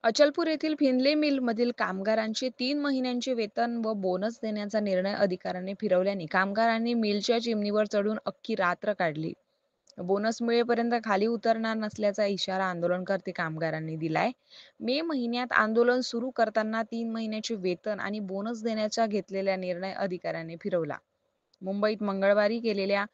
अचलपूर येथील फिनले मिलमधील कामगारांचे 3 महिन्यांचे वेतन व बोनस देण्याचा निर्णय अधिकाऱ्यांनी फिरवल्याने कामगारांनी मिलच्या चिमणीवर चढून अख्खी रात्र काढली. बोनस मिळेपर्यंत खाली उतरणार नसल्याचा इशारा आंदोलनकर्ते कामगारांनी दिलाय. मे महिन्यात आंदोलन सुरू करताना 3 महिन्याचे वेतन आणि बोनस देण्याचा घेतलेला निर्णय अधिकाऱ्यांनी फिरवला. मुंबईत मंगळवारी केलेल्या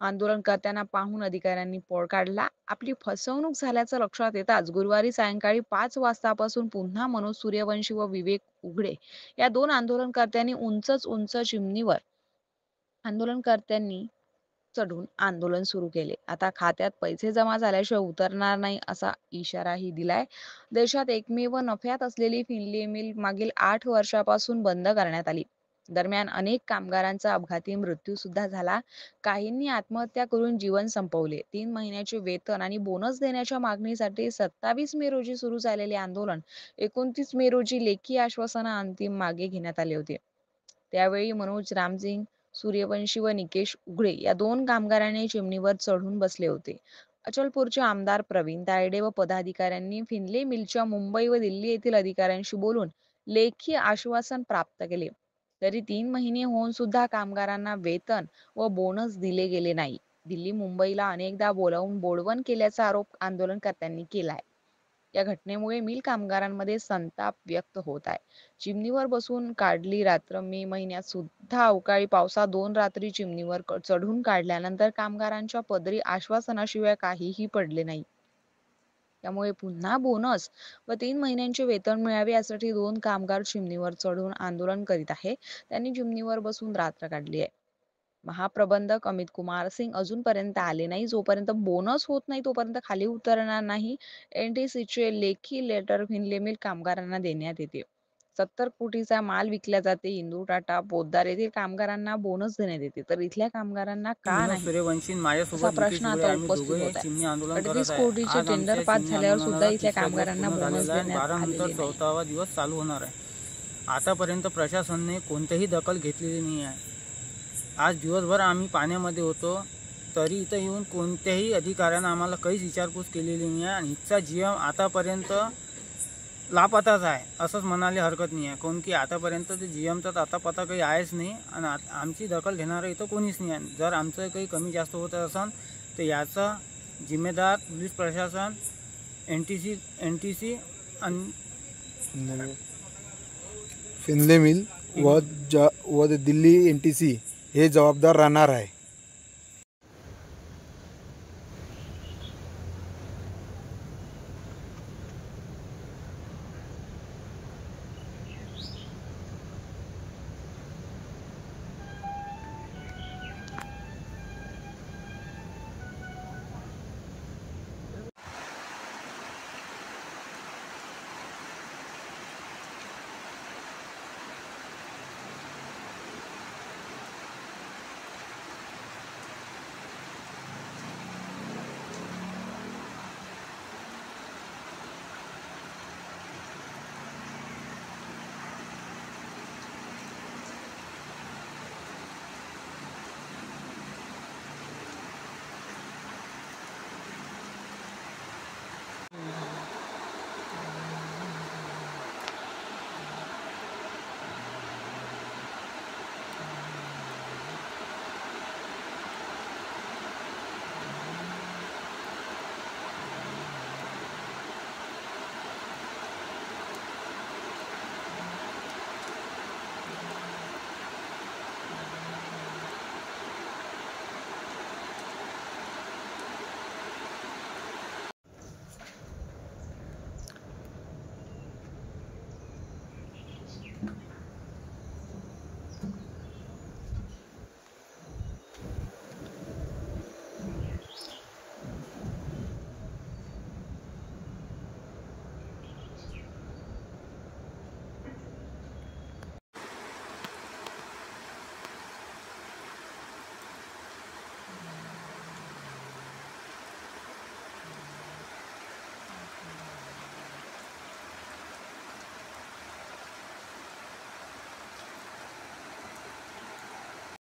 आंदोलनकर्त्यांना पाहून अधिकाऱ्यांनी पळ काढला. आपली फसवणूक झाल्याचं लक्षात येताच गुरुवारी सायंकाळी 5 वाजतापासून पुन्हा मनोज सूर्यवंशी व विवेक उघडे या 2 आंदोलनकर्त्यांनी उंच चिमणीवर आंदोलनकर्त्यांनी चढून आंदोलन सुरू केले. आता खात्यात पैसे जमा झाल्याशिवाय उतरणार नाही असा इशाराही दिलाय. देशात एकमेव नफ्यात असलेली फिनले मिल मागील 8 वर्षापासून बंद करण्यात आली. दरम्यान अनेक कामगारांचा अपघाती मृत्यू सुद्धा झाला. काहींनी आत्महत्या करून जीवन संपवले. 3 महिन्याचे वेतन आणि बोनस देण्याच्या मागणीसाठी 27 मे रोजी सुरू झालेले आंदोलन 29 मे रोजी लेखी आश्वासना अंतिम मागे घेण्यात आले होते. त्यावेळी मनोज रामसिंग सूर्यवंशी व निकेश उघडे या 2 कामगारांनी चिमणीवर चढून बसले होते. अचलपूरचे आमदार प्रवीण तायडे व पदाधिकाऱ्यांनी फिनले मिलच्या मुंबई व दिल्ली येथील अधिकाऱ्यांशी बोलून लेखी आश्वासन प्राप्त केले. तरी 3 महिने होऊन सुद्धा कामगारांना वेतन व बोनस दिले गेले नाही. दिल्ली मुंबईला अनेकदा बोलावून बोळवण केल्याचा आरोप आंदोलनकर्त्यांनी केलाय. या घटनेमुळे मिल कामगारांमध्ये संताप व्यक्त होत आहे. चिमणीवर बसून काढली रात्र. मे महिन्यात सुद्धा अवकाळी पावसात 2 रात्री चिमणीवर चढून काढल्यानंतर कामगारांच्या पदरी आश्वासनाशिवाय काहीही पडले नाही. त्यामुळे पुन्हा बोनस व 3 महिन्यांचे वेतन मिळावे यासाठी 2 कामगार चिमणीवर चढून आंदोलन करीत आहे. त्यांनी चिमणीवर बसून रात्र काढली आहे. महाप्रबंधक अमित कुमार सिंग अजूनपर्यंत आले नाही. जोपर्यंत बोनस होत नाही तोपर्यंत खाली उतरणार नाही. एनटीसीचे लेखी लेटर फिनले मिल कामगारांना देण्यात येते. 70 कोटीचा माल विकला जाते. इंदूर, टाटा, पोद्दार येथील कामगारांना बोनस देण्यात येते, तर इथल्या कामगारांना का मनोज नाही, सूर्यवंशी असा माझ्यासोबत प्रश्न निकेश उघडे आता आम्ही उपस्थित दोघे होत आहे. चिमणी आंदोलन करत 38 आहे. कोटीचे आज टेंडर आमच्या पास चिमणी झाल्यावर सुद्धा आंदोलनाला इथल्या 3रा दिवस कामगारांना पूर्ण बोनस झालेला आहे. देण्यात 12 नंतर आलेले नाही. 14वा दिवस चालू होणार आहे. आतापर्यंत प्रशासनाने कोणतीही दखल घेतलेली नाही आहे. आज दिवसभर आम्ही पाण्यामध्ये होतो, तरी इथं येऊन कोणत्याही अधिकाऱ्यानं आम्हाला काहीच विचारपूस केलेली नाही आहे. आणि इथचा जीएम आतापर्यंत लापताच आहे असंच म्हणायला हरकत नाही आहे. काऊन की आतापर्यंत ते जीएमचा आता पता काही आहेच नाही आणि आमची दखल घेणारं इथं कोणीच नाही आहे. जर आमचं काही कमी जास्त होत असेल तर याचा जिम्मेदार पोलीस प्रशासन, एनटीसी आणि फिनले मिल व दिल्ली एनटीसी हे जबाबदार राहणार आहे.